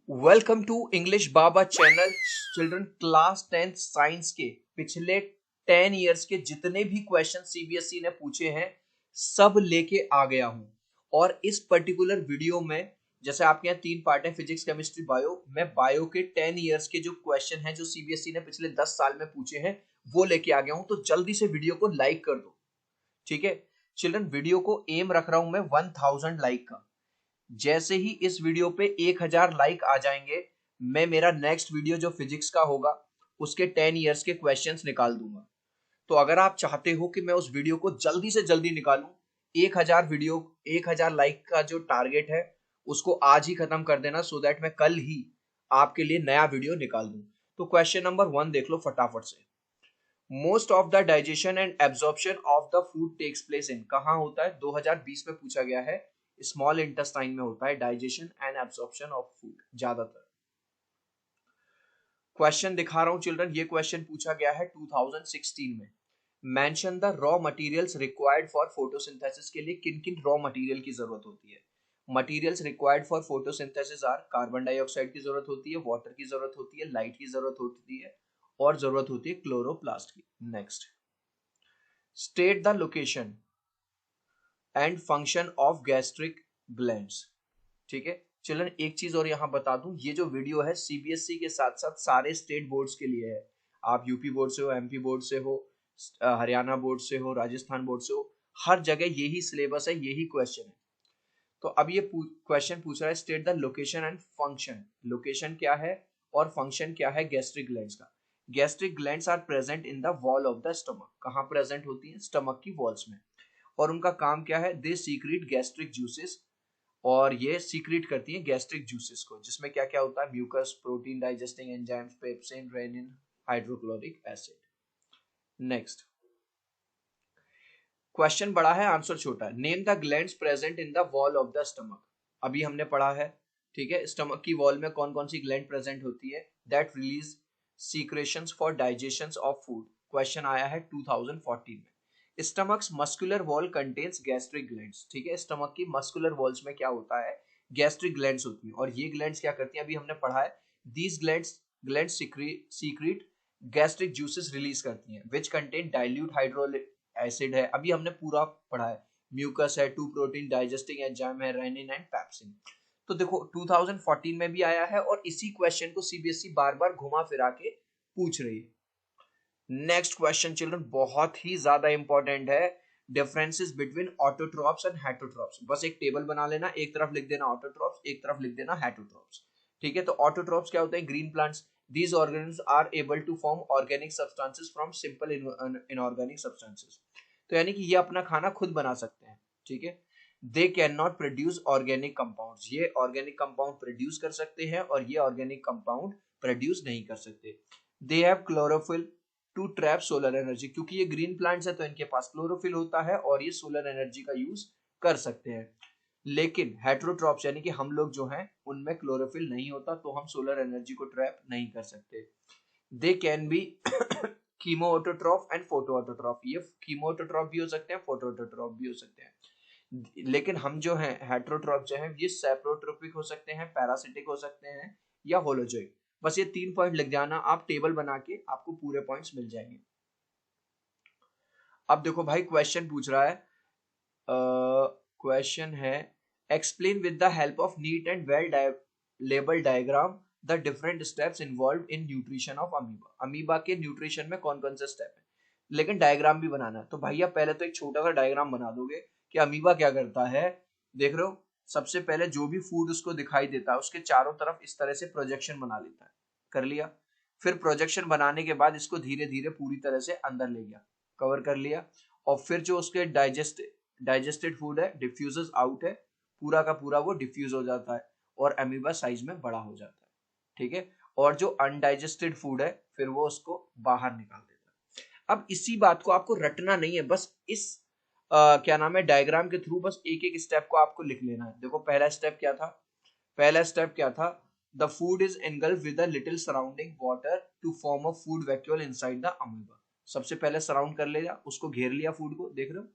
Welcome to English Baba channel. Children class 10th science के पिछले 10 years के जितने भी क्वेश्चन सीबीएसई ने पूछे हैं सब लेके आ गया हूं। और इस पर्टिकुलर वीडियो में जैसे आपके यहाँ 3 पार्ट है, फिजिक्स केमिस्ट्री बायो, मैं बायो के 10 इयर्स के जो क्वेश्चन हैं जो सीबीएसई ने पिछले 10 साल में पूछे हैं वो लेके आ गया हूं। तो जल्दी से वीडियो को लाइक कर दो, ठीक है चिल्ड्रन। वीडियो को एम रख रहा हूं मैं 1000 लाइक का। जैसे ही इस वीडियो पे 1000 लाइक आ जाएंगे मैं मेरा नेक्स्ट वीडियो जो फिजिक्स का होगा उसके 10 इयर्स के क्वेश्चंस निकाल दूंगा। तो अगर आप चाहते हो कि मैं उस वीडियो को जल्दी से जल्दी निकालूं, 1000 लाइक का जो टारगेट है उसको आज ही खत्म कर देना सो दैट मैं कल ही आपके लिए नया वीडियो निकाल दूं। तो क्वेश्चन नंबर 1 देख लो फटाफट से। Most of the digestion and absorption of the food takes place in, कहां होता है? 2020 में पूछा गया है। स्मॉल इंटेस्टाइन में होता है digestion and absorption of food ज्यादातर। क्वेश्चन दिखा रहा हूं चिल्ड्रन, ये क्वेश्चन पूछा गया है 2016 में। Mention the raw materials required for photosynthesis, के लिए किन किन रॉ मटेरियल की जरूरत होती है? Materials required for photosynthesis are, carbon dioxide की जरूरत होती है, वाटर की जरूरत होती है, लाइट की जरूरत होती है और जरूरत होती है क्लोरोप्लास्ट की। Next, state the location and function of gastric glands. ठीक है चिल्ड्रन, एक चीज और यहां बता दूं, ये जो वीडियो है सीबीएसई के साथ साथ सारे स्टेट बोर्ड्स के लिए है। आप यूपी बोर्ड से हो, एमपी बोर्ड से हो, हरियाणा बोर्ड से हो, राजस्थान बोर्ड से हो, हर जगह यही सिलेबस है, यही क्वेश्चन है। तो अब ये क्वेश्चन पूछ रहा है state the location and function. Location क्या है और फंक्शन क्या है गैस्ट्रिक ग्लैंड्स का? Gastric glands are present in the wall of the stomach. कहां प्रेजेंट होती है? स्टमक की वॉल्स में। और उनका काम क्या है? दे सीक्रेट गैस्ट्रिक जूसेस, और ये सीक्रेट करती है गैस्ट्रिक जूसेस को, जिसमें क्या क्या होता है? Mucus, protein digesting enzymes, pepsin, rennin, hydrochloric acid. Next, question बड़ा है आंसर छोटा है। Name the glands present in the wall of the stomach. अभी हमने पढ़ा है, ठीक है, स्टमक की वॉल में कौन कौन सी ग्लैंड प्रेजेंट होती है? That release secretions for digestion of food. Question आया है 2014 में। Stomachs muscular wall contains gastric glands. ठीक है, स्टमक की मस्कुलर वॉल्स में क्या होता है? गैस्ट्रिक ग्लैंड्स होती है। और ये ग्लैंड्स क्या करती हैं? अभी हमने पढ़ा है, these glands secret gastric juices release करती हैं which contain dilute hydraulic acid है, अभी हमने पूरा पढ़ा है। म्यूकस है, टू प्रोटीन डाइजेस्टिंग एंजाइम है, रेनिन एंड पेप्सिन। तो देखो 2014 में भी आया है और इसी क्वेश्चन को सीबीएसई बार बार घुमा फिरा के पूछ रही है। नेक्स्ट क्वेश्चन चिल्ड्रन बहुत ही ज्यादा इंपॉर्टेंट है। Differences between autotrophs and heterotrophs. बस एक टेबल बना लेना, एक तरफ लिख देना ऑटोट्रॉप्स, एक तरफ लिख देना हेटरोट्रॉप्स। ठीक है, तो ऑटोट्रॉप्स क्या होते हैं? Green plants. These organisms are able to form organic substances from simple inorganic substances. तो यानी कि ये अपना खाना खुद बना सकते हैं। ठीक है, they can not produce organic compounds. ये ऑर्गेनिक कंपाउंड प्रोड्यूस कर सकते हैं और ये ऑर्गेनिक कंपाउंड प्रोड्यूस नहीं कर सकते। They have chlorophyll to trap solar energy, क्योंकि ये ग्रीन प्लांट्स है तो इनके पास क्लोरोफिल होता है और ये सोलर एनर्जी का यूज कर सकते हैं। लेकिन हेट्रोट्रॉप्स यानी कि हम लोग जो हैं उनमें क्लोरोफिल नहीं होता तो हम सोलर एनर्जी को ट्रैप नहीं कर सकते। They can be chemo autotroph and photo autotroph. ये कीमो ऑटोट्रॉफ भी हो सकते हैं, फोटो ऑटोट्रॉफ भी हो सकते हैं। लेकिन हम जो हैं हेट्रोट्रॉफ जो हैं ये सेप्रोट्रोपिक हो सकते हैं, पैरासिटिक हो सकते हैं या होलोजोइक। बस ये 3 पॉइंट लिख जाना, आप टेबल बना के आपको पूरे पॉइंट्स मिल जाएंगे। अब देखो भाई क्वेश्चन पूछ रहा है, क्वेश्चन है explain with the help of neat and well label diagram the different steps involve in nutrition of amoeba. Amoeba के न्यूट्रिशन में कौन कौन से स्टेप है, लेकिन डायग्राम भी बनाना है। तो भैया पहले तो एक छोटा सा डायग्राम बना दोगे कि अमीबा क्या करता है। देख रहे हो, सबसे पहले जो भी फूड उसको दिखाई देता है उसके चारों तरफ इस तरह से प्रोजेक्शन बना लेता है। कर लिया। फिर प्रोजेक्शन बनाने के बाद इसको धीरे धीरे पूरी तरह से अंदर ले गया, कवर कर लिया। और फिर जो उसके डाइजेस्टेड फूड है डिफ्यूजेस आउट है, पूरा का पूरा वो डिफ्यूज हो जाता है और अमीबा साइज में बड़ा हो जाता है। ठीक है, और जो अनडाइजेस्टेड फूड है फिर वो उसको बाहर निकाल देता है। अब इसी बात को आपको रटना नहीं है, बस इस क्या नाम है डायग्राम के थ्रू बस एक एक स्टेप को आपको लिख लेना है। देखो पहला स्टेप क्या था? पहला स्टेप क्या था? The food is engulfed with a little surrounding water to form a food vacuole inside the amoeba। सबसे पहले सराउंड कर लिया, उसको घेर लिया फूड को, देख रहे हो।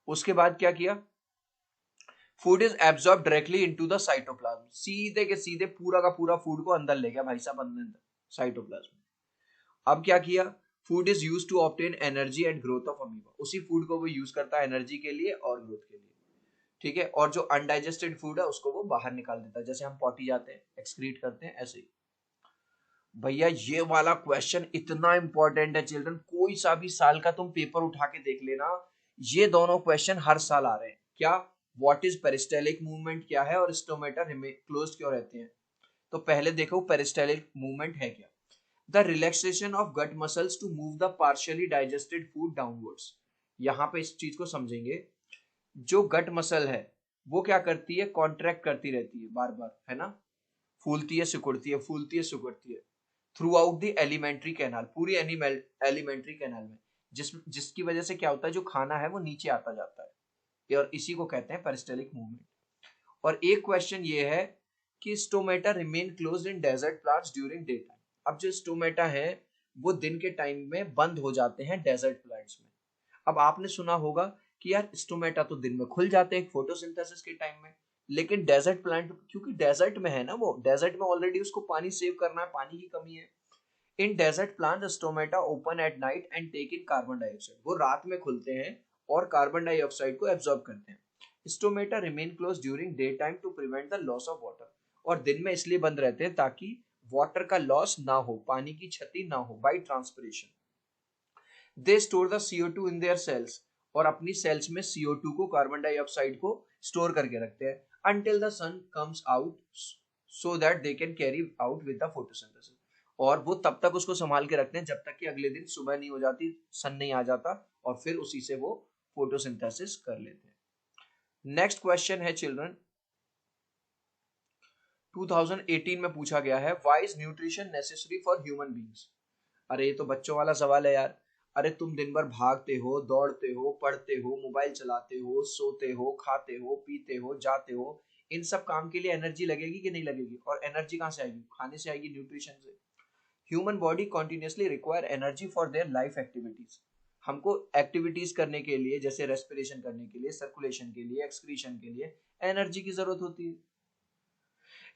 उसके बाद क्या किया? Food is absorb directly into the cytoplasm, सीधे के सीधे पूरा का पूरा फूड को अंदर ले गया भाई साहब, अंदर साइटोप्लाज्म। अब क्या किया, food is use to obtain energy and growth of amoeba, उसी फूड को वो यूज करता है एनर्जी के लिए और ग्रोथ के लिए, ठीक है। और जो अनडाइजेस्टेड फूड है उसको वो बाहर निकाल देता है, जैसे हम पॉटी जाते हैं एक्सक्रीट करते हैं ऐसे ही। भैया ये वाला क्वेश्चन इतना इंपॉर्टेंट है चिल्ड्रन, कोई सा भी साल का तुम पेपर उठा के देख लेना, ये दोनों क्वेश्चन हर साल आ रहे हैं। क्या, व्हाट इज पेरिस्टेलिक मूवमेंट क्या है और स्टोमेटा क्लोज क्यों रहते हैं। तो पहले देखो पेरिस्टेलिक मूवमेंट है क्या, the relaxation of gut muscles to move the partially digested food downwards. यहाँ पे इस चीज को समझेंगे, जो गट मसल है वो क्या करती है, कॉन्ट्रैक्ट करती रहती है बार बार, है ना, फूलती है सिकुड़ती है, फूलती है सिकुड़ती है through out the alimentary canal, पूरी एलिमेंट्री कैनाल में, जिसकी वजह से क्या होता है, जो खाना है वो नीचे आता जाता है, और इसी को कहते हैं पेरिस्टेलिक मूवमेंट। और एक क्वेश्चन ये है कि stomata remain closed in desert plants during day time. अब जो स्टोमेटा है वो दिन के टाइम में बंद हो जाते हैं डेजर्ट प्लांट्स में। अब आपने सुना होगा कि यार स्टोमेटा तो दिन में खुल जाते हैं फोटोसिंथेसिस के टाइम में, लेकिन डेजर्ट प्लांट क्योंकि डेजर्ट में है ना, वो डेजर्ट में ऑलरेडी उसको पानी सेव करना है, पानी की कमी है। In desert plant stomata open at night and take in carbon dioxide, वो रात में खुलते हैं और कार्बन डाइऑक्साइड को एब्जॉर्ब करते हैं। Stomata remain close during day time to prevent the loss of water, और दिन में इसलिए बंद रहते हैं ताकि वाटर का लॉस ना हो, पानी की क्षति ना हो by transpiration. They store the CO2 in their cells, और अपनी सेल्स में CO2 को, कार्बन डाइऑक्साइड को स्टोर करके रखते हैं until the sun comes out so that they can carry out with the photosynthesis, और वो तब तक उसको संभाल के रखते हैं जब तक कि अगले दिन सुबह नहीं हो जाती, सन नहीं आ जाता, और फिर उसी से वो फोटोसिंथेसिस कर लेते हैं। नेक्स्ट क्वेश्चन है चिल्ड्रन, 2018 में पूछा गया है, why is nutrition necessary for human beings. अरे ये तो बच्चों वाला सवाल है यार। अरे तुम दिन भर भागते हो, दौड़ते हो, पढ़ते हो, मोबाइल चलाते हो, सोते हो, खाते हो, पीते हो, जाते हो, इन सब काम के लिए एनर्जी लगेगी कि नहीं लगेगी, और एनर्जी कहाँ से आएगी, खाने से आएगी, न्यूट्रिशन से। Human body continuously require energy for their life activities, हमको एक्टिविटीज करने के लिए, जैसे रेस्पिरेशन करने के लिए, सर्कुलेशन के लिए, एक्सक्रीशन के लिए एनर्जी की जरूरत होती है।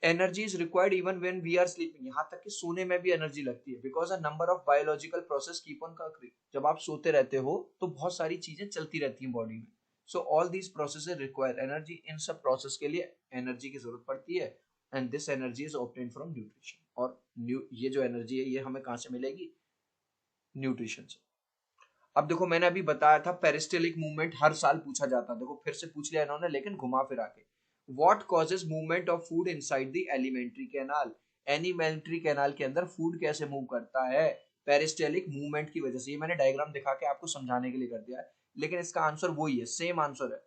Energy is required even when we are sleeping, यहाँ तक कि सोने में भी एनर्जी लगती है, because a number of biological process keep on occurring, जब आप सोते रहते हो तो बहुत सारी चीजें चलती रहती हैं बॉडी में, so all these processes require energy, इन सब प्रोसेस के लिए एनर्जी की जरूरत पड़ती है, and this energy is obtained from nutrition, और ये जो एनर्जी है ये हमें कहाँ से मिलेगी, न्यूट्रिशन से। अब देखो मैंने अभी बताया था पेरिस्टेलिक मूवमेंट हर साल पूछा जाता है, देखो फिर से पूछ लिया इन्होंने, लेकिन घुमा फिरा के। What causes movement of food inside the alimentary canal, alimentary canal के अंदर फूड कैसे मूव करता है, पेरिस्टेलिक मूवमेंट की वजह से। ये मैंने डायग्राम दिखा के आपको समझाने के लिए कर दिया है, लेकिन इसका आंसर वही है, सेम आंसर है।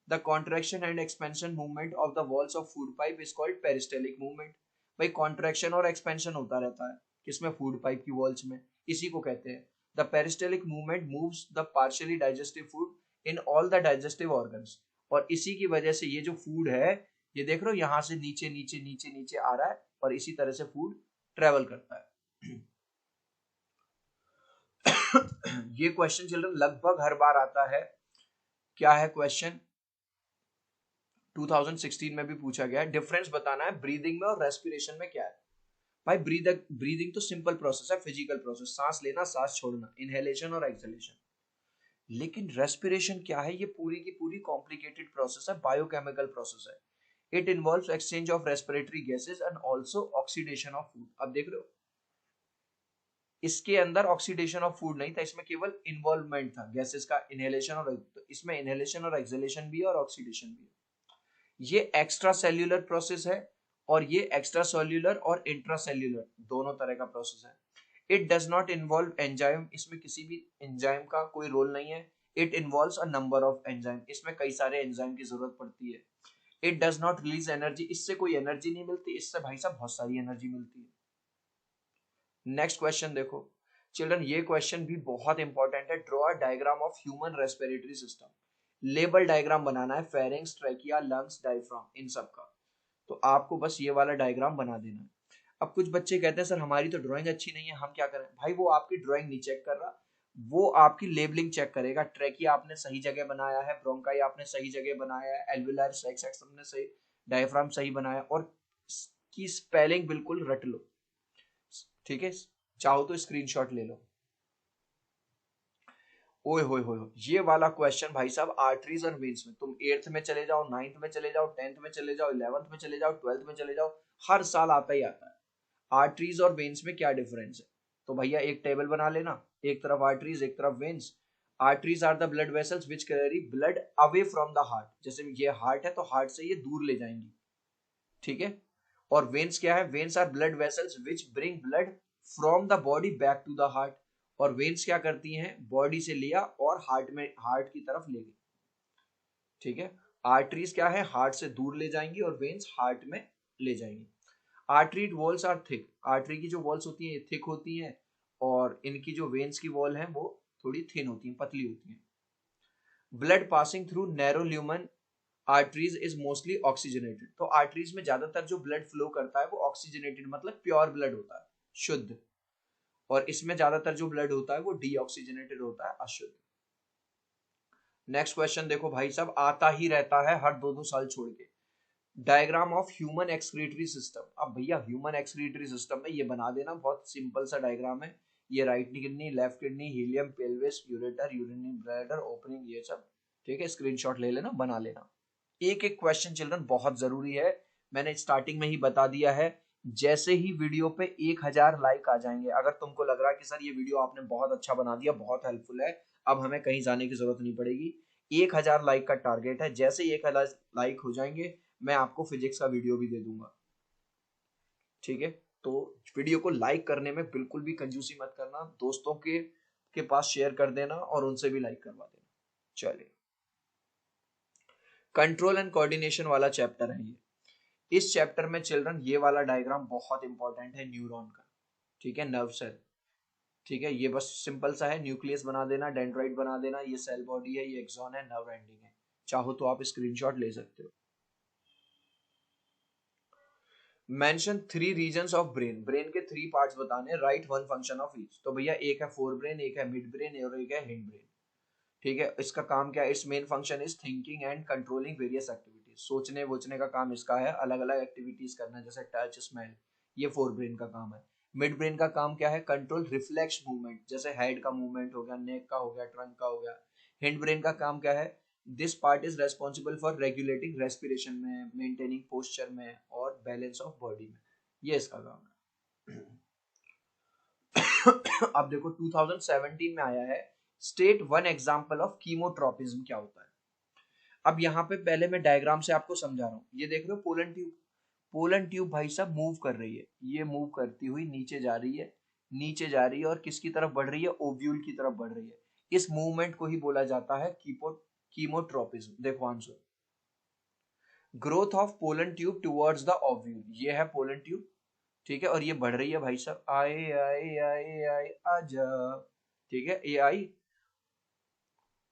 The contraction and expansion movement of the walls of food pipe is called peristaltic movement. भाई कॉन्ट्रैक्शन और एक्सपेंशन होता रहता है किसमें, फूड पाइप की वॉल्स में, इसी को कहते हैं। The peristaltic movement moves the partially digestive food in all the digestive organs, और इसी की वजह से ये जो फूड है, ये देख रहे हो यहाँ से नीचे नीचे नीचे नीचे आ रहा है, और इसी तरह से फूड ट्रेवल करता है। ये क्वेश्चन चिल्ड्रन लगभग हर बार आता है। क्या है क्वेश्चन, 2016 में भी पूछा गया है, डिफरेंस बताना है ब्रीदिंग में और रेस्पिरेशन में क्या है। भाई ब्रीदिंग तो सिंपल प्रोसेस है, फिजिकल प्रोसेस, सांस लेना सांस छोड़ना, इनहेलेशन और एक्सहेलेशन। लेकिन रेस्पिरेशन क्या है, ये पूरी की पूरी कॉम्प्लिकेटेड प्रोसेस है, बायोकेमिकल प्रोसेस है। It involves exchange of respiratory gases and also oxidation of food. अब देख रहे हो, इसके अंदर ऑक्सीडेशन ऑफ फूड नहीं था, इसमें केवल इन्वॉल्वमेंट था गैसेस का, इनहेलेशन और, तो इसमें इनहेलेशन और एक्सहेलेशन भी है और ऑक्सीडेशन भी है। ये एक्स्ट्रा सेल्यूलर प्रोसेस है, और ये एक्स्ट्रा सेल्यूलर और इंट्रा सेल्यूलर दोनों तरह का प्रोसेस है। It does not involve enzyme, इसमें किसी भी एंजाइम का कोई रोल नहीं है। It involves a number of enzyme, इसमें कई सारे एंजाइम की जरूरत पड़ती है। It does not release energy, इससे कोई एनर्जी नहीं मिलती, इससे भाई साहब बहुत सारी एनर्जी मिलती है। नेक्स्ट क्वेश्चन देखो चिल्ड्रन, ये क्वेश्चन भी बहुत इंपॉर्टेंट है, draw a diagram of human respiratory system. Label diagram बनाना है, फेरिंग्स, ट्रैकिया, लंग्स, डायफ्राम, इन सब का। तो आपको बस ये वाला डायग्राम बना देना है। अब कुछ बच्चे कहते हैं सर हमारी तो ड्राइंग अच्छी नहीं है, हम क्या करें। भाई वो आपकी ड्राइंग नहीं चेक कर रहा, वो आपकी लेबलिंग चेक करेगा, ट्रैकिया आपने सही जगह बनाया है, ब्रोंकाई आपने सही जगह बनाया है, एल्वियोलार साइक्स आपने सही, डायफ्राम सही बनाया, और की स्पेलिंग बिल्कुल रट लो, ठीक है। चाहो तो स्क्रीनशॉट ले लो। ओए होए होए होए, ये वाला क्वेश्चन भाई साहब आर्टरीज और वेन्स में, तुम 8th में चले जाओ, 9th में चले जाओ, 10th में चले जाओ, 11th में चले जाओ, 12th में चले जाओ, हर साल आता ही आता है। आर्टरीज और वेन्स में क्या डिफरेंस है? तो भैया एक टेबल बना लेना, एक तरफ आर्टरीज एक तरफ veins. Arteries are the blood vessels which carry blood away from the heart, जैसे ये हार्ट है तो हार्ट से ये दूर ले जाएंगी, ठीक है। और वेन्स क्या है? Veins are blood vessels which bring blood from the body back to the heart. और वेन्स क्या करती हैं? बॉडी से लिया और हार्ट में, हार्ट की तरफ ले गई, ठीक है। आर्टरीज क्या है? हार्ट से दूर ले जाएंगी, और वेन्स हार्ट में ले जाएंगी। Artery walls are thick, artery की जो वॉल्स होती है थिक होती हैं, और इनकी जो वेन्स की वॉल है वो थोड़ी थिन होती है, पतली होती है। Blood passing through narrow lumen arteries is mostly oxygenated, तो आर्टरीज में ज्यादातर जो ब्लड फ्लो करता है वो ऑक्सीजनेटेड मतलब प्योर ब्लड होता है, शुद्ध। और इसमें ज्यादातर जो ब्लड होता है वो डीऑक्सीजनेटेड होता है, अशुद्ध। नेक्स्ट क्वेश्चन देखो भाई साहब, आता ही रहता है हर 2-2 साल छोड़ के। Diagram of human excretory system. अब भैया ह्यूमन एक्सक्रीटरी सिस्टम में ये बना देना, बहुत सिंपल सा डायग्राम है। ये right kidney, left kidney, helium, pelvis, ureter, urinary bladder, opening, ये सब, ठीक है। स्क्रीनशॉट ले लेना, बना लेना। एक एक क्वेश्चन चिल्ड्रन बहुत जरूरी है, मैंने स्टार्टिंग में ही बता दिया है। जैसे ही वीडियो पे 1000 लाइक आ जाएंगे, अगर तुमको लग रहा है कि सर ये वीडियो आपने बहुत अच्छा बना दिया, बहुत हेल्पफुल है, अब हमें कहीं जाने की जरूरत नहीं पड़ेगी, 1000 लाइक का टारगेट है, जैसे ही 1000 लाइक हो जाएंगे मैं आपको फिजिक्स का वीडियो भी दे दूंगा, ठीक है। तो वीडियो को लाइक करने में बिल्कुल भी कंजूसी मत करना, दोस्तों के पास शेयर कर देना और उनसे भी लाइक करवा देना। चलिए, कंट्रोल एंड कोऑर्डिनेशन वाला चैप्टर है ये। इस चैप्टर में चिल्ड्रन ये वाला डायग्राम बहुत इंपॉर्टेंट है न्यूरॉन का, ठीक है, नर्व सेल, ठीक है। ये बस सिंपल सा है, न्यूक्लियस बना देना, डेंड्राइट बना देना, ये सेल बॉडी है, ये एक्सॉन है, नर्व एंडिंग है। चाहो तो आप स्क्रीनशॉट ले सकते हो। Mention 3 reasons of brain, brain के 3 पार्ट्स बताने, राइट 1 फंक्शन ऑफ ईच। तो भैया एक है फोर ब्रेन, एक है मिड ब्रेन और एक है हिंड ब्रेन, ठीक है। इसका काम क्या है? It's main function is thinking and controlling various activities, सोचने वोचने का काम इसका है, अलग अलग एक्टिविटीज करना, जैसे टच, स्मेल, ये फोर ब्रेन का काम है। मिड ब्रेन का काम क्या है? कंट्रोल रिफ्लेक्स मूवमेंट, जैसे हेड का मूवमेंट हो गया, नेक का हो गया, ट्रंक का हो गया। हिंड ब्रेन का काम क्या है? This part is responsible for regulating respiration में, मेंटेनिंग पोस्चर में और बैलेंस ऑफ बॉडी में, ये इसका काम है। अब देखो 2017 में आया है, स्टेट 1 एग्जांपल ऑफ कीमोट्रोपिज्म क्या होता है। अब यहाँ पे पहले मैं डायग्राम से आपको समझा रहा हूँ, ये देख रहे हो पोलन ट्यूब, पोलन ट्यूब भाई साहब मूव कर रही है, ये मूव करती हुई नीचे जा रही है, नीचे जा रही है, और किसकी तरफ बढ़ रही है? ओव्यूल की तरफ बढ़ रही है। इस मूवमेंट को ही बोला जाता है कीमोट्रोपिज्म। देखो answer, growth of pollen tube towards the ovule, ये है पोलन ट्यूब, ठीक है। और ये बढ़ रही है भाई साहब, आए आए आए आए आजा, ठीक है। A I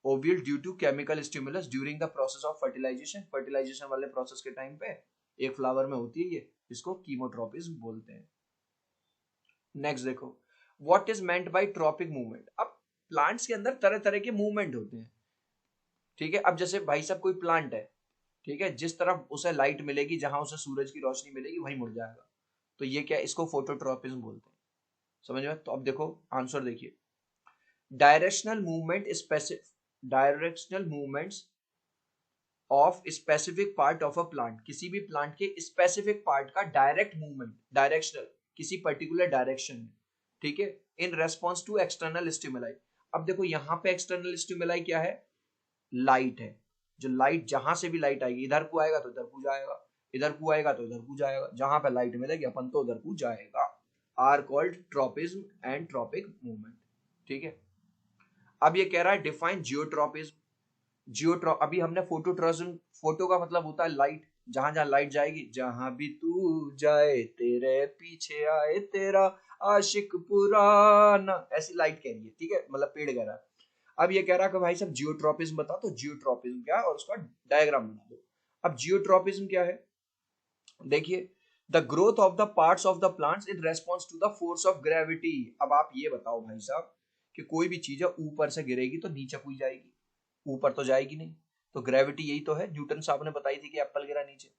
ovule due to chemical stimulus during the process of fertilization, fertilization वाले प्रोसेस के टाइम पे एक फ्लावर में होती है ये, इसको कीमोट्रोपिज्म बोलते हैं। नेक्स्ट देखो, what is meant by tropic movement. अब प्लांट्स के अंदर तरह तरह के मूवमेंट होते हैं, ठीक है। अब जैसे भाई साहब कोई प्लांट है, ठीक है, जिस तरफ उसे लाइट मिलेगी, जहां उसे सूरज की रोशनी मिलेगी वहीं मुड़ जाएगा, तो ये क्या है? इसको फोटोट्रॉपिज्म बोलते हैं, समझ में? तो अब देखो आंसर देखिए, directional movement, specific directional movements of specific part of a plant, किसी भी प्लांट के स्पेसिफिक पार्ट का डायरेक्ट मूवमेंट, डायरेक्शनल, किसी पर्टिकुलर डायरेक्शन में, ठीक है, in response to external stimuli. अब देखो यहाँ पे एक्सटर्नल स्टिमुलाई क्या है? लाइट है। जो लाइट, जहां से भी लाइट आएगी, इधर को आएगा तो इधर को जाएगा, इधर को आएगा तो इधर को जाएगा, जहां पे लाइट मिलेगी अपन तो उधर को जाएगा, are called tropism and tropic movement, ठीक है। अब ये कह रहा है डिफाइन जियोट्रॉपिज्म। अभी हमने फोटोट्रॉपिज्म, फोटो का मतलब होता है लाइट, जहां जहां लाइट जाएगी, जहां भी तू जाए तेरे पीछे आए तेरा आशिक पुराना, ऐसी लाइट कह रही है, ठीक है, मतलब पेड़ कह रहा है। अब ये कह रहा है कि भाई साहब जियोट्रॉपिज्म बता, तो जियोट्रॉपिज्म क्या है और उसका डायग्राम बना दो। अब जियोट्रॉपिज्म क्या है? देखिए, the growth of the parts of the plants in response to the force of gravity. अब आप ये बताओ भाई साहब कि कोई भी चीज है ऊपर से गिरेगी तो नीचे कूद जाएगी, ऊपर तो जाएगी नहीं। तो ग्रेविटी यही तो है, न्यूटन साहब ने बताई थी कि एप्पल गिरा नीचे।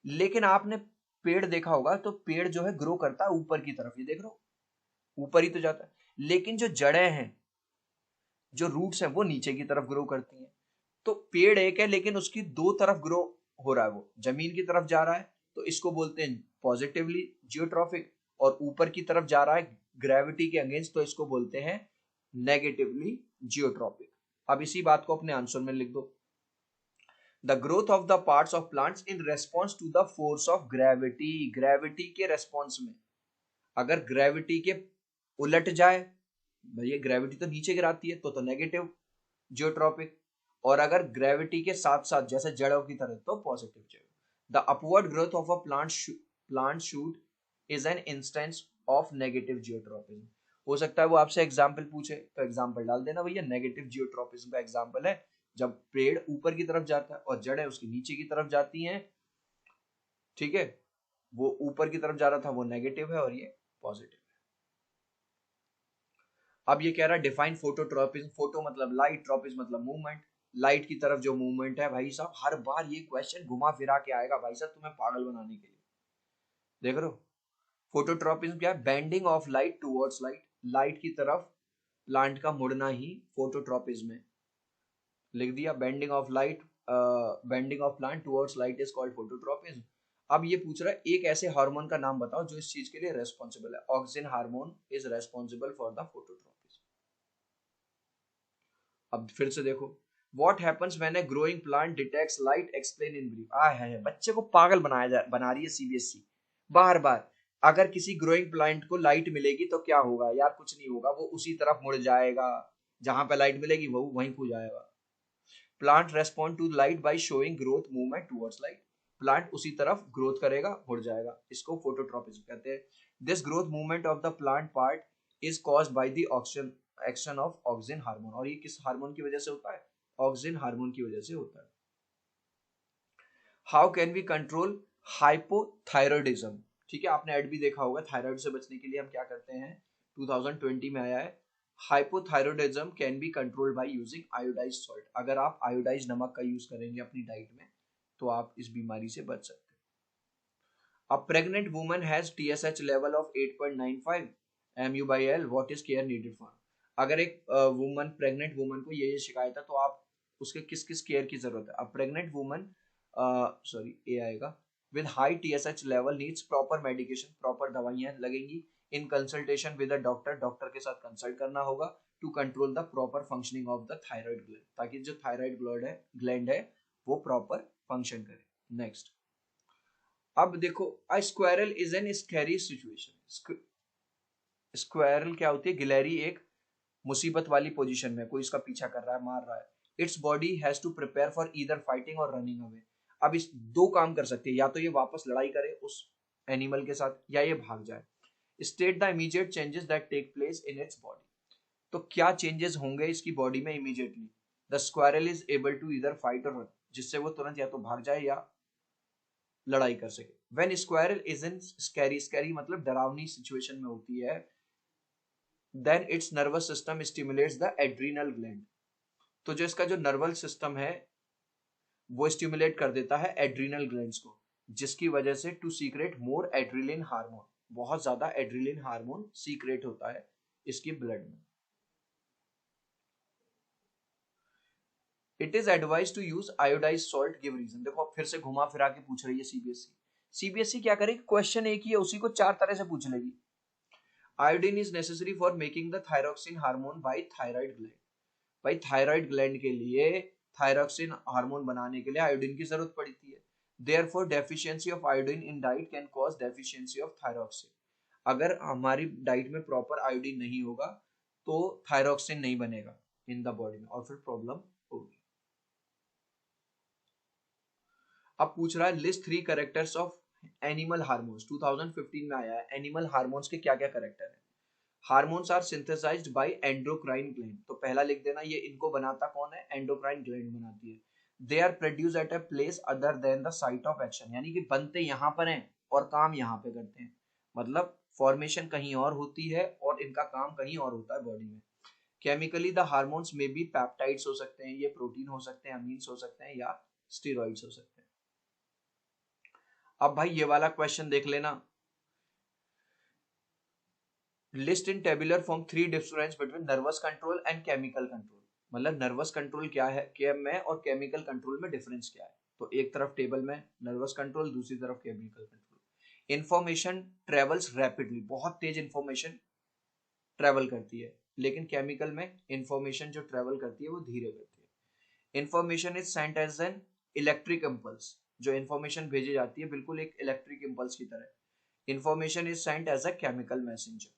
लेकिन आपने पेड़ देखा होगा तो पेड़ जो है ग्रो करता है ऊपर की तरफ, ये देख रहे हो ऊपर ही तो जाता है। लेकिन जो जड़ें हैं, जो रूट्स हैं, वो नीचे की तरफ ग्रो करती हैं। तो पेड़ एक है लेकिन उसकी दो तरफ ग्रो हो रहा है, वो जमीन की तरफ जा रहा है तो इसको बोलते हैं पॉजिटिवली जियोट्रॉफिक, और ऊपर की तरफ जा रहा है ग्रेविटी के अगेंस्ट तो इसको बोलते हैं नेगेटिवली जियोट्रॉपिक। अब इसी बात को अपने आंसर में लिख दो। The growth of the parts of plants in response to the force of gravity, gravity के रेस्पॉन्स में। अगर ग्रेविटी के उलट जाए, भैया ग्रेविटी तो नीचे गिराती है तो नेगेटिव जियोट्रॉपिक, और अगर ग्रेविटी के साथ साथ जैसे जड़ों की तरह तो positive Jio. The upward growth of a plant shoot is an instance of negative geotropism. हो सकता है वो आपसे एग्जाम्पल पूछे तो एग्जाम्पल डाल देना भैया, नेगेटिव जियोट्रॉपिज्म का एग्जाम्पल है जब पेड़ ऊपर की तरफ जाता है और जड़ें उसकी नीचे की तरफ जाती हैं। ठीक है, वो ऊपर की तरफ जा रहा था वो नेगेटिव है और ये पॉजिटिव है। अब ये कह रहा है डिफाइन फोटोट्रॉपिज्म, फोटो मतलब लाइट, ट्रॉपिज्म मतलब मूवमेंट। लाइट की तरफ जो मूवमेंट है भाई साहब, हर बार ये क्वेश्चन घुमा फिरा के आएगा भाई साहब तुम्हें पागल बनाने के लिए। देख रहे हो, फोटोट्रॉपिज्म क्या है? Bending of light towards light, light की तरफ प्लांट का मुड़ना ही फोटोट्रॉपिज्म है। लिख दिया, bending of light, bending of plant towards light is called phototropism. अब ये पूछ रहा है एक ऐसे हार्मोन का नाम बताओ जो इस चीज के लिए रेस्पॉन्सिबल है। Auxin hormone is responsible for the phototropism. अब फिर से देखो, what happens when a growing plant detects light, explain in brief. आ है बच्चे को पागल बना रही है सीबीएसई बार बार। अगर किसी ग्रोइंग प्लांट को लाइट मिलेगी तो क्या होगा यार? कुछ नहीं होगा, वो उसी तरफ मुड़ जाएगा जहां पे लाइट मिलेगी, वो वहीं खो जाएगा। Plant respond to light by showing growth movement towards light, plant उसी तरफ ग्रोथ करेगा, मुड़ जाएगा, इसको फोटोट्रॉपिज्म कहते हैं। This growth movement of the plant part is caused by the oxygen action of auxin hormone. और ये किस हार्मोन की वजह से होता है? ऑक्सिन हार्मोन की वजह से होता है। How can we control hypothyroidism? ठीक है, आपने एड भी देखा होगा, थायराइड से बचने के लिए हम क्या करते हैं, 2020 में आया है। Hypothyroidism can be controlled by using iodised salt. अगर आप आयोडाइज्ड नमक का यूज करेंगे अपनी डाइट में तो आप इस बीमारी से बच सकते हैं। A pregnant woman has TSH level of 8.95 mu/L. What is care needed for? अगर एक वुमन, प्रेग्नेंट वुमन को ये शिकायत है तो आप उसके किस किस केयर की जरूरत है? अब प्रेग्नेंट वुमन, सॉरी ए आएगा, with high TSH level needs proper medication, proper दवाइयाँ लगेंगी। In consultation with a doctor, doctor के साथ कंसल्ट करना होगा to control the proper functioning of the thyroid gland, ताकि जो थायराइड ग्लैंड है वो प्रॉपर फंक्शन करे। नेक्स्ट, अब देखो, a squirrel is an scary situation. Squirrel क्या होती है? गिलहरी एक मुसीबत वाली पोजीशन में, कोई इसका पीछा कर रहा है, मार रहा है। Its body has to prepare for either fighting or running away. अब इस दो काम कर सकती है, या तो ये वापस लड़ाई करे उस एनिमल के साथ या ये भाग जाए। State the immediate changes that take place in its body. तो क्या चेंजेस होंगे इसकी बॉडी में immediately? The squirrel is able to either fight or run, जिससे वो तुरंत या तो भाग जाए या लड़ाई कर सके। When squirrel is in scary, scary मतलब डरावनी सिचुएशन में होती है, then its nervous system stimulates the adrenal gland. तो जो इसका जो नर्वस सिस्टम है वो स्टिमुलेट कर देता है एड्रिनल ग्लैंड्स को, जिसकी वजह से to secrete more adrenaline hormone, बहुत ज्यादा एड्रिलिन हार्मोन सीक्रेट होता है इसकी ब्लड में। It is advise to use iodise salt, give reason. देखो अब फिर से घुमा फिरा के पूछ रही है सीबीएसई। सीबीएसई क्या करेगी, क्वेश्चन एक ही है उसी को चार तरह से पूछ लेगी। Iodine is necessary for making the thyroxine hormone by thyroid gland. भाई थायराइड ग्लैंड के लिए थायरोक्सिन हार्मोन बनाने के लिए आयोडीन की जरूरत पड़ती है। Therefore deficiency of iodine in diet can cause deficiency of thyroxine. अगर हमारी डाइट में प्रॉपर आयोडीन नहीं होगा तो थायरोक्सिन नहीं बनेगा इन द बॉडी में और फिर प्रॉब्लम होगी। अब पूछ रहा है list 3 characters of animal hormones. 2015 में आया है, एनिमल हार्मोन्स के क्या क्या कैरेक्टर है। Hormones are synthesised by endocrine gland. तो पहला लिख देना, ये इनको बनाता कौन है? एंडोक्राइन ग्लैंड बनाती है। They are produce at a place other than the site of action, यानी कि बनते यहाँ पर हैं और काम यहाँ पे करते हैं, मतलब फॉर्मेशन कहीं और होती है और इनका काम कहीं और होता है बॉडी में। केमिकली द हार्मोन्स में बी पैप्टाइड्स हो सकते हैं, ये प्रोटीन हो सकते हैं, अमीन्स हो सकते हैं या स्टेरॉइड्स हो सकते हैं। अब भाई ये वाला क्वेश्चन देख लेना, list in tabular form 3 difference between nervous control and chemical control. मतलब नर्वस कंट्रोल क्या है में और केमिकल कंट्रोल में डिफरेंस क्या है। तो एक तरफ टेबल में नर्वस कंट्रोल, दूसरी तरफ chemical control. Information travels rapidly, बहुत तेज इंफॉर्मेशन ट्रेवल करती है, लेकिन केमिकल में इंफॉर्मेशन जो ट्रेवल करती है वो धीरे करती है। Information is sent as an electric impulse, जो इंफॉर्मेशन भेजी जाती है बिल्कुल एक इलेक्ट्रिक इम्पल्स की तरह। Information is sent as a chemical messenger.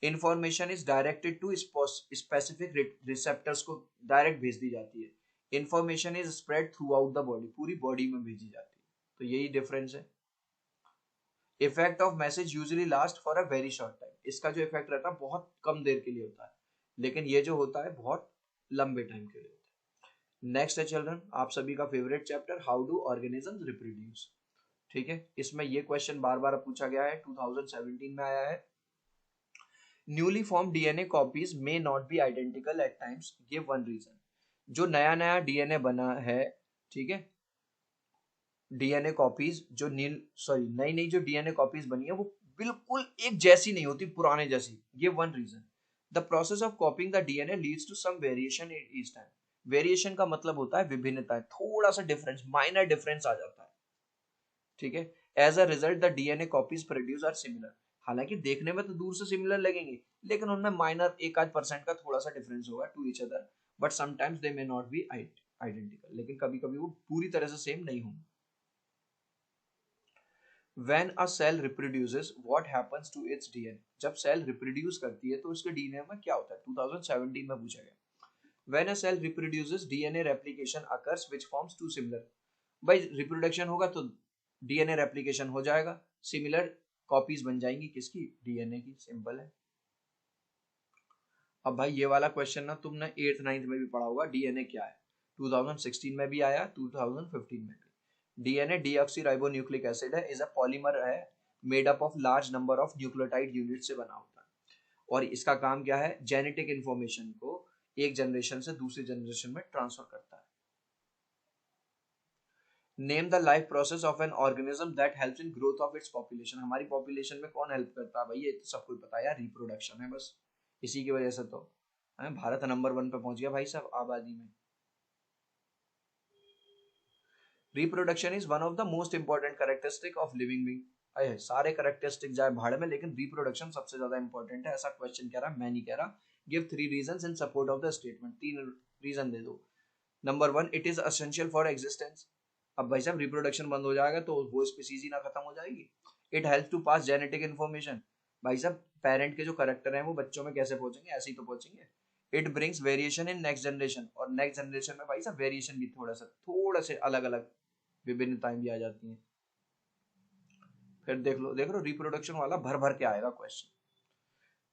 Information is directed to specific receptors को डायरेक्ट भेज दी जाती है। Information is spread throughout the body, पूरी बॉडी में भेजी जाती है। तो यही डिफरेंस है। Effect of message usually last for a very short time, इसका जो इफेक्ट रहता है बहुत कम देर के लिए होता है, लेकिन ये जो होता है बहुत लंबे टाइम के लिए होता है। नेक्स्ट है चिल्ड्रन आप सभी का favourite chapter, how do organisms reproduce. ठीक है, इसमें ये क्वेश्चन बार बार पूछा गया है, 2017 में आया है। Newly form DNA copies may not be identical at times, give one reason. जो नया नया डीएनए बना है, ठीक है, डीएनए कॉपीज जो नई नई जो डीएनए कॉपीज बनी है वो बिल्कुल एक जैसी नहीं होती पुराने जैसी। Give one reason. The process of copying the DNA leads to some variation in each time. Variation का मतलब होता है विभिन्नता, थोड़ा सा डिफरेंस, माइनर डिफरेंस आ जाता है। ठीक है, as a result the DNA copies produce are similar. हालांकि देखने में तो दूर से सिमिलर लगेंगे, लेकिन उनमें माइनर एक आध परसेंट का थोड़ा सा डिफरेंस होगा to each other, but sometimes they may not be identical, लेकिन कभी कभी वो पूरी तरह से सेम नहीं होंगे। When a cell reproduces, what happens to its DNA? जब सेल रिप्रोड्यूस करती है तो उसके डीएनए में क्या होता है, 2017 में पूछा गया। When a cell reproduces, DNA replication occurs which forms two similar। भाई रिप्रोडक्शन होगा तो डीएनए रेप्लिकेशन हो जाएगा, सिमिलर कॉपीज बन जाएंगी, किसकी, डीएनए की। सिंपल है। अब भाई ये वाला क्वेश्चन ना तुमने 8th 9th में भी पढ़ा होगा, डीएनए क्या है, 2016 में भी आया, 2015 में भी। डीएनए डीऑक्सीराइबोन्यूक्लिक एसिड है, इज अ पॉलीमर है made up of large number of nucleotide unit से बना होता है। और इसका काम क्या है, जेनेटिक इंफॉर्मेशन को एक जनरेशन से दूसरी जनरेशन में ट्रांसफर करता है। Name the life process of an organism that helps in growth of its population. हमारी पॉपुलेशन में कौन हेल्प करता है भाई, ये तो सबको पता है यार, रिप्रोडक्शन है बस। इसी की वजह से तो भारत नंबर 1 पे पहुंच गया भाई साहब आबादी में। Reproduction is one of the most important characteristic of living being. अरे सारे कैरेक्टरिस्टिक जाए भाड़ में, लेकिन रिप्रोडक्शन सबसे ज्यादा इंपॉर्टेंट है, ऐसा क्वेश्चन कह रहा, मैं नहीं कह रहा। Give 3 reasons in support of the statement, 3 reason दे दो। Number 1, it is essential for existence. अब भाई साहब रिप्रोडक्शन बंद हो जाएगा तो वो स्पीसीज ही ना खत्म हो जाएगी। It help to pass genetic information. भाई साहब पेरेंट के जो करेक्टर हैं वो बच्चों में कैसे पहुंचेंगे, ऐसे ही तो पहुंचेंगे। It brings variation in next generation, और नेक्स्ट जनरेशन में भाई साहब वेरिएशन भी थोड़ा से अलग अलग विभिन्नताएं भी आ जाती हैं। फिर देख लो रिप्रोडक्शन वाला भर भर के आएगा क्वेश्चन।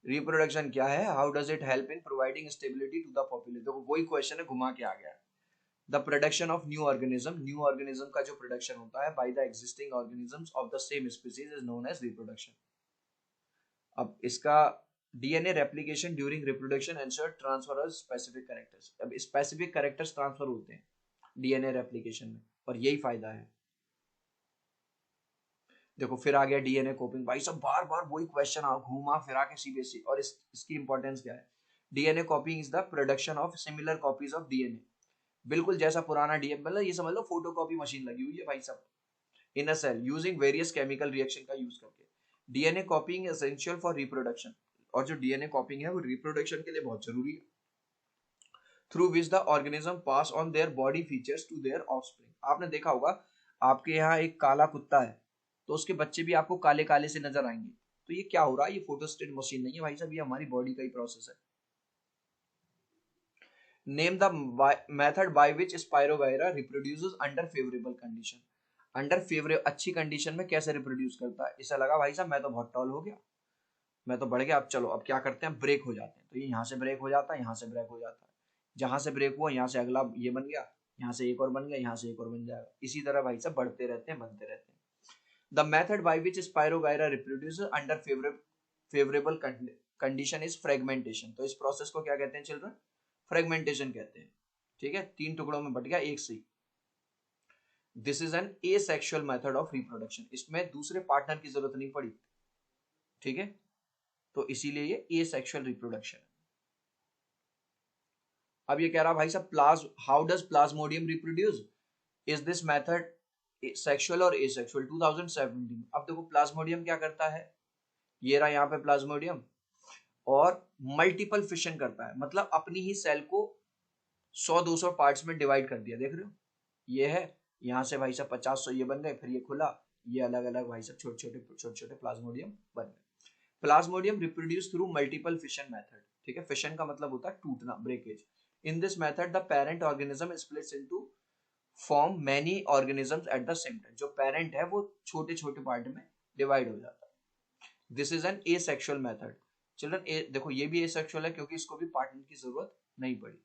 रिप्रोडक्शन क्या है, how does it help in providing stability to the population, देखो वही क्वेश्चन है, घुमा के आ गया। The production of new organism का जो प्रोडक्शन होता है by the existing organisms of the same species is known as reproduction. अब इसका DNA replication during reproduction ensure transfer of specific characters. अब स्पेसिफिक कैरेक्टर्स ट्रांसफर होते हैं डीएनए रेप्लिकेशन में, और यही फायदा है। देखो फिर आ गया डीएनए कॉपिंग, भाई सब बार बार वही क्वेश्चन घूमा फिरा के सीबीएसई, और इसकी इंपॉर्टेंस क्या है। DNA कॉपिंग is the production of similar copies of DNA, बिल्कुल जैसा पुराना डीएनए, मतलब ये समझ लो फोटोकॉपी मशीन लगी हुई है भाई सब, in a cell using various chemical reaction का यूज करके। DNA copying essential for reproduction, और जो डीएनए कॉपिंग है वो रिप्रोडक्शन के लिए बहुत जरूरी है। Through which the organism pass on their body features to their offspring. आपने देखा होगा आपके यहाँ एक काला कुत्ता है तो उसके बच्चे भी आपको काले काले से नजर आएंगे, तो ये क्या हो रहा है, ये फोटोस्टेट मशीन नहीं है भाई साहब, ये हमारी बॉडी का ही प्रोसेस है। Name the method by which spirogyra reproduces under favourable condition. Under favourable अच्छी कंडीशन में कैसे रिप्रोड्यूस करता है। इसे लगा भाई साहब मैं तो बहुत टॉल हो गया, मैं तो बढ़ गया, अब चलो अब क्या करते हैं, ब्रेक हो जाते हैं। तो ये यहाँ से ब्रेक हो जाता है, यहाँ से ब्रेक हो जाता है, जहां से ब्रेक हुआ यहाँ से अगला ये बन गया, यहाँ से एक और बन गया, यहाँ से एक और बन जाएगा, इसी तरह भाई साहब बढ़ते रहते हैं, बनते रहते हैं। The method by which spirogyra reproduce under favourable condition is fragmentation. तो इस प्रोसेस को क्या कहते हैं चिल्ड्रन? फ्रेगमेंटेशन कहते हैं। ठीक है, 3 टुकड़ों में बट गया एक से ही। This is an asexual method of reproduction. इसमें दूसरे पार्टनर की जरूरत नहीं पड़ी। ठीक है, तो इसीलिए ये एसेक्सुअल रिप्रोडक्शन है। अब ये कह रहा भाई साहब how does Plasmodium reproduce? Is this method sexual और एसेक्सुअल? 2017। अब देखो प्लाज्मोडियम क्या करता है, ये रहा यहाँ पे प्लाज्मोडियम, और मल्टीपल फिशन करता है, मतलब अपनी ही सेल को 100-200 पार्ट्स में डिवाइड कर दिया। देख रहे हो, ये है, यहाँ से भाई साहब 50-100 ये बन गए, फिर ये खुला, ये अलग अलग भाई साहब छोटे छोटे प्लाज्मोडियम बन गए। Plasmodium reproduce through multiple fission method. ठीक है, फिशन का मतलब होता है टूटना, breakage. In this method the parent organism splits into form many organisms at the same time. जो पेरेंट है वो छोटे छोटे पार्ट में डिवाइड हो जाता है। This is an asexual method. Children देखो ये भी एसेक्सुअल है क्योंकि इसको भी पार्टनर की जरूरत नहीं पड़ी।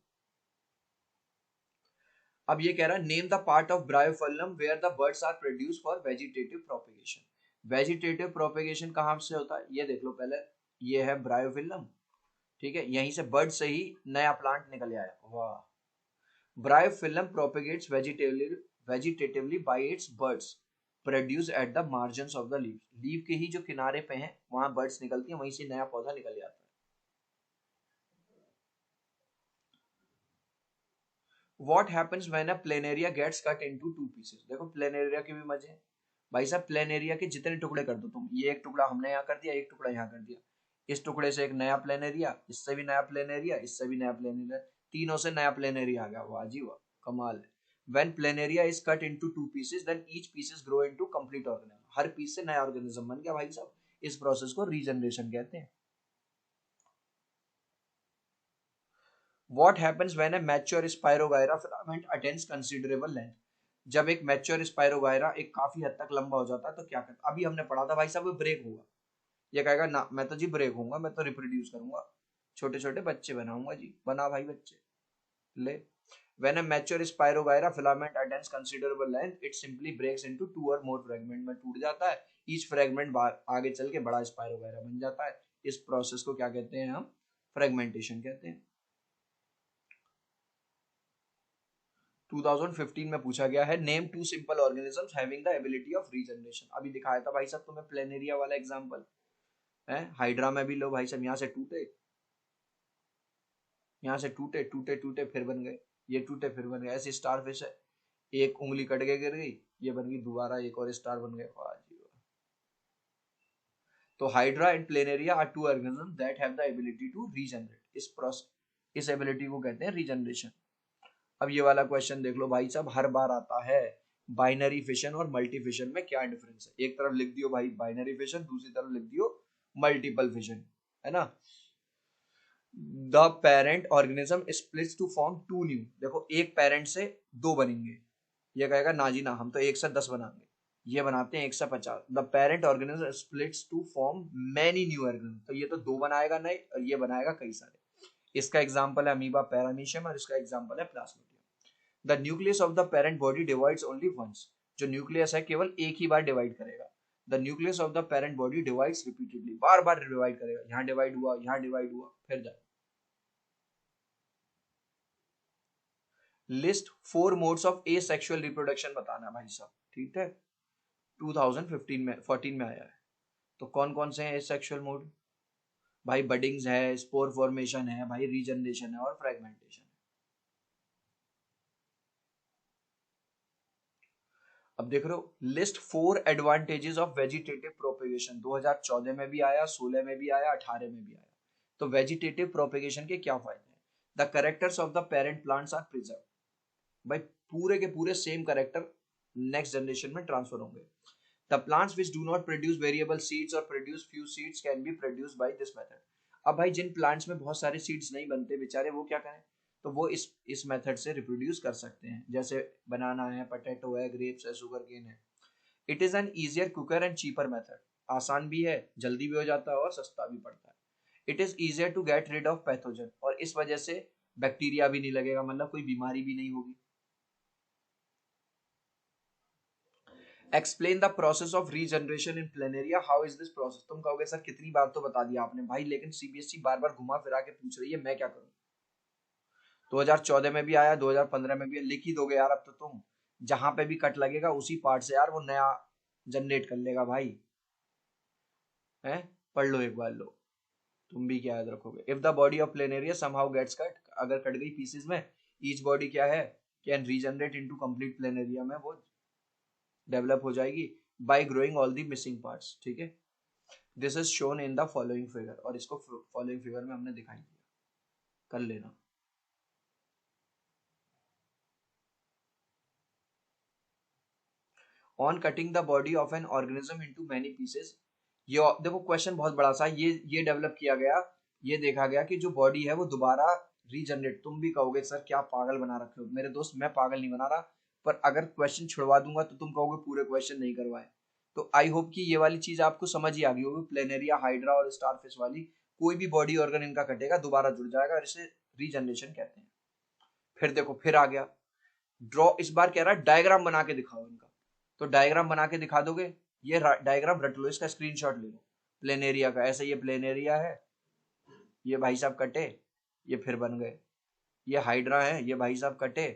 अब ये कह रहा है name the part of bryophyllum where the buds are produce for vegetative propagation. Vegetative propagation कहाँ से होता है ये देख लो पहले। ये है ब्रायोफिल्म, ठीक है, यहीं से बर्ड से ही नया प्लांट निकल आया। वाह। Bryophyllum propagates vegetatively by its buds produce at the margins of the leaf. Leaf के ही जो किनारे पे हैं वहां बर्ड्स निकलती हैं, वहीं से नया पौधा निकल जाता है। What happens when a planaria gets cut into 2 pieces? देखो प्लेनेरिया के भी मजे हैं भाई साहब। प्लेनेरिया के जितने टुकड़े कर दो तुम, ये एक टुकड़ा हमने यहाँ कर दिया, एक टुकड़ा यहाँ कर दिया, इस टुकड़े से एक नया प्लेनेरिया, इससे भी नया प्लेनेरिया, इससे भी नया प्लेनेरिया, तीनों से नया प्लेनेरिया आ गया। वाह जी वाह, कमाल है। When planaria is cut into 2 pieces, then each pieces grow into complete organism. Her piece से नया ऑर्गेनिज्म बन गया भाई साहब। इस प्रोसेस को रीजनरेशन कहते हैं। What happens when a mature Spirogyra filament attains considerable length? जब एक मैच्योर स्पायरोगायरा एक काफी हद तक लंबा हो जाता है तो क्या करता? अभी हमने पढ़ा था भाई साहब, ब्रेक होगा। ये कहेगा ना मैं तो जी ब्रेक होऊंगा, मैं तो रिप्रोड्यूस करूंगा, छोटे छोटे बच्चे बनाऊंगा जी। बना भाई बच्चे, ले। When a mature Spirogyra filament attains considerable length, it simply breaks into 2 or more fragment में टूट जाता है। Each fragment आगे चल के बड़ा स्पायरोगायरा बन जाता है। इस प्रोसेस को क्या कहते हैं हम? फ्रेगमेंटेशन कहते हैं। 2015 में पूछा गया है name 2 simple organisms having the ability of regeneration. अभी दिखाया था भाई साहब तुम्हें प्लेनेरिया वाला एग्जांपल है। हाइड्रा में भी लो भाई साहब, यहाँ से टूटे, यहाँ से टूटे टूटे टूटे फिर बन गए, ये टूटे फिर बन गए। ऐसे स्टारफिश है, एक उंगली कट के गिर गई, ये बन गई दोबारा, एक और स्टार बन गए। वाह जी वाह। तो hydra and planaria are 2 organisms that have the ability to regenerate. इस एबिलिटी को कहते हैं रीजनरेशन। अब ये वाला क्वेश्चन देख लो भाई साहब, हर बार आता है। बाइनरी फिशन और मल्टी फिशन में क्या डिफरेंस है? एक तरफ लिख दियो भाई बाइनरी फिशन, दूसरी तरफ लिख दियो मल्टीपल फिशन, है ना। The parent organism splits to form 2 new. देखो एक पेरेंट से 2 बनेंगे, ये कहेगा ना जी ना, हम तो 1 से 10 बनाएंगे, ये बनाते हैं 1 से 50। The parent organism splits to form many new organism. तो ये तो 2 बनाएगा नहीं, और ये बनाएगा कई सारे। इसका एग्जाम्पल है अमीबा पैरामीशियम, और इसका एग्जाम्पल है plasmodium. The nucleus of the parent body divides only once. जो न्यूक्लियस है केवल एक ही बार डिवाइड करेगा। The nucleus of the parent body divides repeatedly. बार बार डिवाइड करेगा, यहाँ डिवाइड हुआ, यहाँ डिवाइड हुआ, फिर जाए। List 4 modes of asexual reproduction बताना भाई साहब, ठीक है। 2015 में 14 में आया है। तो कौन कौन से हैं एसेक्सुअल मोड? भाई बडिंग्स है, स्पोर फॉर्मेशन है भाई, रीजनरेशन है, और फ्रेगमेंटेशन है। अब देख रहे हो, list 4 advantages of vegetative propagation. 2014 में भी आया, 16 में भी आया, 18 में भी आया। तो वेजिटेटिव प्रोपेगेशन के क्या फायदे हैं? The characters of the parent plants are preserve. भाई पूरे के पूरे सेम कैरेक्टर नेक्स्ट जनरेशन में ट्रांसफर होंगे। The plants which do not produce variable seeds और produce few seeds can be produce by this method. अब भाई जिन प्लांट्स में बहुत सारे सीड्स नहीं बनते बेचारे, वो क्या करें? तो वो इस मेथड से रिप्रोड्यूस कर सकते हैं। जैसे बनाना है, पोटैटो है, ग्रेप्स है, शुगर केन है। It is an easier, quicker and cheaper method. आसान भी है, जल्दी भी हो जाता है, और सस्ता भी पड़ता है। It is easier to get rid of pathogen, और इस वजह से बैक्टीरिया भी नहीं लगेगा, मतलब कोई बीमारी भी नहीं होगी। Explain the process of regeneration in planaria, how is this process. तुम कहोगे सर कितनी बार तो बता दिया आपने भाई, लेकिन सीबीएसई बार बार घुमा फिरा के पूछ रही है, मैं क्या करूं। 2014 में भी आया, 2015 में भी, लिख ही दोगे यार अब तो तुम। जहां पे भी कट लगेगा उसी पार्ट से यार वो नया जनरेट कर लेगा भाई, है। पढ़ लो एक बार, लो। तुम भी क्या याद रखोगे। If the body of planaria somehow gets cut, अगर कट गई पीसेस में, ईच बॉडी क्या है, can regenerate into complete planaria में वो डेवलप हो जाएगी by growing all the missing parts, ठीक है। This is shown in the following figure, और इसको फॉलोइंग फिगर में हमने दिखाई दिया, कर लेना। On cutting the body of an organism into many pieces, ये देखो क्वेश्चन बहुत बड़ा सा, ये डेवलप किया गया, ये देखा गया कि जो बॉडी है वो दोबारा रीजनरेट। तुम भी कहोगे सर क्या पागल बना रखे हो, मेरे दोस्त मैं पागल नहीं बना रहा, पर अगर क्वेश्चन छुड़वा दूंगा तो तुम कहोगे पूरे क्वेश्चन नहीं करवाए। तो आई होप कि ये वाली चीज आपको समझ ही आ गई होगी, प्लेनेरिया, हाइड्रा और स्टारफिश वाली, कोई भी बॉडी ऑर्गन इनका कटेगा दोबारा जुड़ जाएगा, और इसे रीजनरेशन कहते हैं। फिर देखो फिर आ गया ड्रॉ, इस बार कह रहा है डायग्राम बना के दिखाओ इनका। तो डायग्राम बना के दिखा दोगे, ये डायग्राम रट लो, इसका स्क्रीनशॉट ले लो प्लेनेरिया का। ऐसे ये प्लेनेरिया है, ये भाई साहब कटे, ये फिर बन गए। ये हाइड्रा है, ये भाई साहब कटे,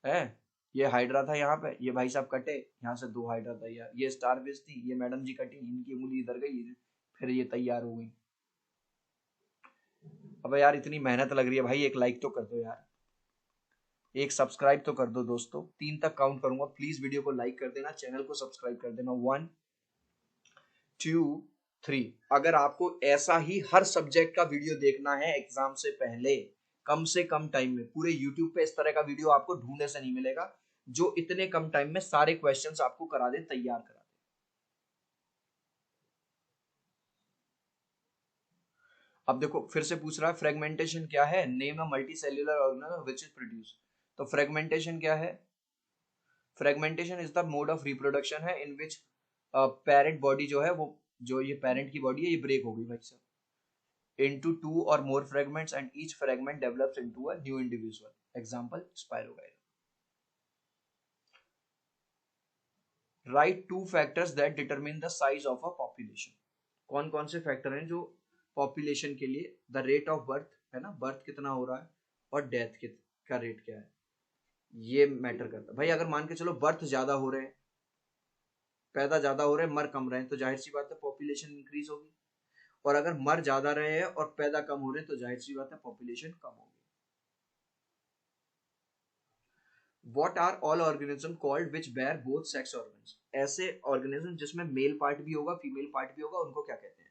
है। ये हाइड्रा था यहाँ पे, ये भाई साहब कटे, यहाँ से दो हाइड्रा तैयार। ये स्टारफिश थी, ये मैडम जी कटी, इनकी उंगली इधर गई, फिर ये तैयार हो गई। अबे यार इतनी मेहनत लग रही है भाई, एक लाइक तो कर दो यार, एक सब्सक्राइब तो कर दो दोस्तों, 3 तक काउंट करूंगा, प्लीज वीडियो को लाइक कर देना, चैनल को सब्सक्राइब कर देना। 1 2 3। अगर आपको ऐसा ही हर सब्जेक्ट का वीडियो देखना है एग्जाम से पहले, कम से कम टाइम में, पूरे यूट्यूब पे इस तरह का वीडियो आपको ढूंढने से नहीं मिलेगा जो इतने कम टाइम में सारे क्वेश्चंस आपको करा दे, तैयार करा दे। अब देखो फिर से पूछ रहा है फ्रेगमेंटेशन क्या है, name a multi cellular organism which is produce. तो फ्रेगमेंटेशन क्या है, fragmentation is the mode of reproduction है इन विच पेरेंट बॉडी जो है वो, जो ये पेरेंट की बॉडी है ये ब्रेक हो गई भाई साहब into two or more fragments and each fragment develops into a new individual. Example, Spirogyra. Write two factors that determine the size of a population. कौन कौन से फैक्टर हैं जो पॉपुलेशन के लिए, द रेट ऑफ बर्थ है ना, birth कितना हो रहा है, और डेथ का रेट क्या है, ये मैटर करता है भाई। अगर मान के चलो बर्थ ज्यादा हो रहे हैं, पैदा ज्यादा हो रहे हैं, मर कम रहे हैं, तो जाहिर सी बात है पॉपुलेशन इंक्रीज होगी। और अगर मर ज्यादा रहे हैं और पैदा कम हो रहे हैं, तो जाहिर सी बात है पॉपुलेशन कम होगी। What are all organism called which bear both sex organs? ऐसे organism जिसमें मेल पार्ट भी होगा फीमेल पार्ट भी होगा, उनको क्या कहते हैं।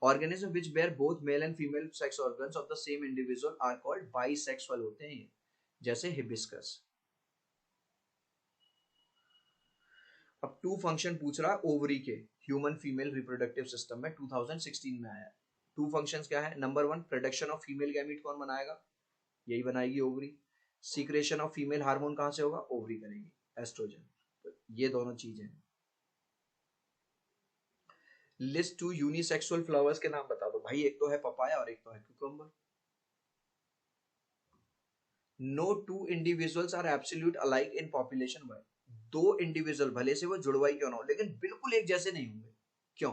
Organism which bear both male and female sex organs of the same individual are called bisexual होते हैं ये, जैसे हिबिस्कस। अब टू फंक्शन पूछ रहा है ओवरी के, ह्यूमन फीमेल रिप्रोडक्टिव सिस्टम में 2016 में आया। टू फंक्शंस क्या है, number 1 production of female gamete कौन बनाएगा, यही बनाएगी ovary. Secretion of female hormone कहां से होगा, ओवरी करेगी, एस्ट्रोजन। तो ये दोनों चीजें हैं। लिस्ट टू यूनिसेक्सुअल फ्लावर्स के नाम बता दो भाई, एक तो है पपाया और एक तो है cucumber. No two individuals are absolute alike in population by, दो इंडिविजुअल भले से वो जुड़वाई क्यों ना हो लेकिन बिल्कुल एक जैसे नहीं होंगे, क्यों।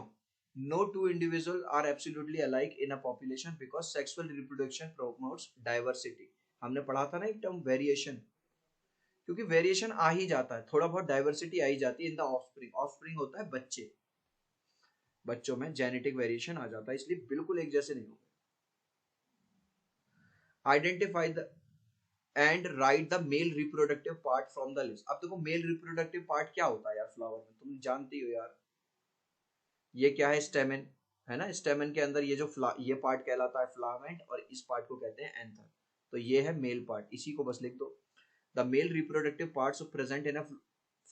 No two individual are absolutely alike in a population because sexual reproduction promotes diversity. हमने पढ़ा था ना एक टर्म वेरिएशन, क्योंकि वेरिएशन आ ही जाता है, थोड़ा बहुत डाइवर्सिटी आ ही जाती है इन द ऑफस्प्रिंग। ऑफस्प्रिंग होता है बच्चे, बच्चों में जेनेटिक वेरिएशन आ जाता है, इसलिए बिल्कुल एक जैसे नहीं होंगे। Identify the end right the male reproductive part from the list. अब देखो मेल रिप्रोडक्टिव पार्ट क्या होता है यार फ्लावर में, तुम जानती हो यार, ये क्या है, स्टेमेन है ना, स्टेमेन के अंदर ये जो ये पार्ट कहलाता है फ्लामेंट, और इस पार्ट को कहते हैं एंथर। तो ये है मेल पार्ट, इसी को बस लिख दो। The male reproductive parts present in a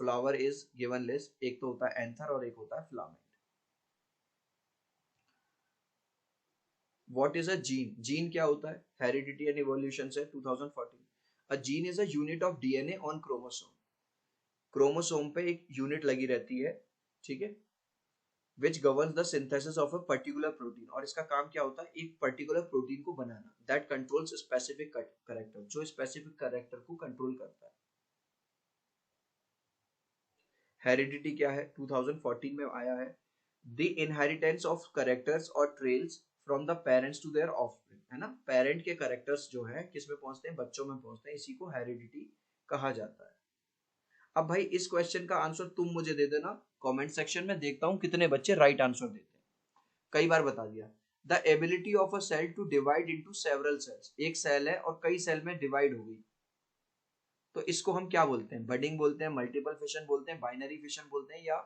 flower is given list, एक तो होता है एंथर और एक होता है filament. What is a gene, gene क्या होता है, हेरिडिटी एंड इवोल्यूशन से 2014। A gene is a unit of DNA on chromosome, chromosome पे एक यूनिट लगी रहती है, ठीक है, which governs the synthesis of a particular protein, और इसका काम क्या होता है, एक पर्टिकुलर प्रोटीन को बनाना, दैट कंट्रोल्स स्पेसिफिक कैरेक्टर, जो स्पेसिफिक कैरेक्टर को कंट्रोल करता है। हेरिडिटी क्या है, 2014 में आया है, the inheritance of characters or traits from the parents to their offspring, है ना, पेरेंट के करेक्टर्स जो है किस में पहुंचते हैं, बच्चों में पहुंचते हैं, इसी को हेरिडिटी कहा जाता है। अब भाई इस क्वेश्चन का आंसर तुम मुझे दे देना कमेंट सेक्शन में, देखता हूं कितने बच्चे राइट आंसर देते हैं। कई बार बता दिया, the ability of a cell to divide into several cells, एक सेल है और कई सेल में डिवाइड हो गई, तो इसको हम क्या बोलते हैं, बडिंग बोलते हैं, मल्टीपल फिशन बोलते हैं, बाइनरी फिशन बोलते हैं, या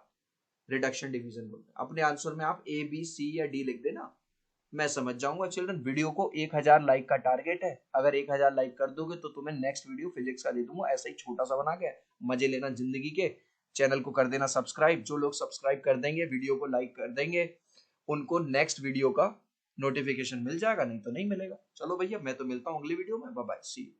रिडक्शन डिवीजन बोलते हैं। अपने आंसर में आप ए बी सी या डी लिख देना, मैं समझ जाऊंगा। चिल्ड्रन वीडियो को 1000 लाइक का टारगेट है, अगर 1000 लाइक कर दोगे तो तुम्हें नेक्स्ट वीडियो फिजिक्स का दे दूंगा, ऐसा ही छोटा सा बना के, मजे लेना जिंदगी के। चैनल को कर देना सब्सक्राइब, जो लोग सब्सक्राइब कर देंगे, वीडियो को लाइक कर देंगे, उनको नेक्स्ट वीडियो का नोटिफिकेशन मिल जाएगा, नहीं तो नहीं मिलेगा। चलो भैया, मैं तो मिलता हूँ अगली वीडियो में, बाय बाय, सी यू।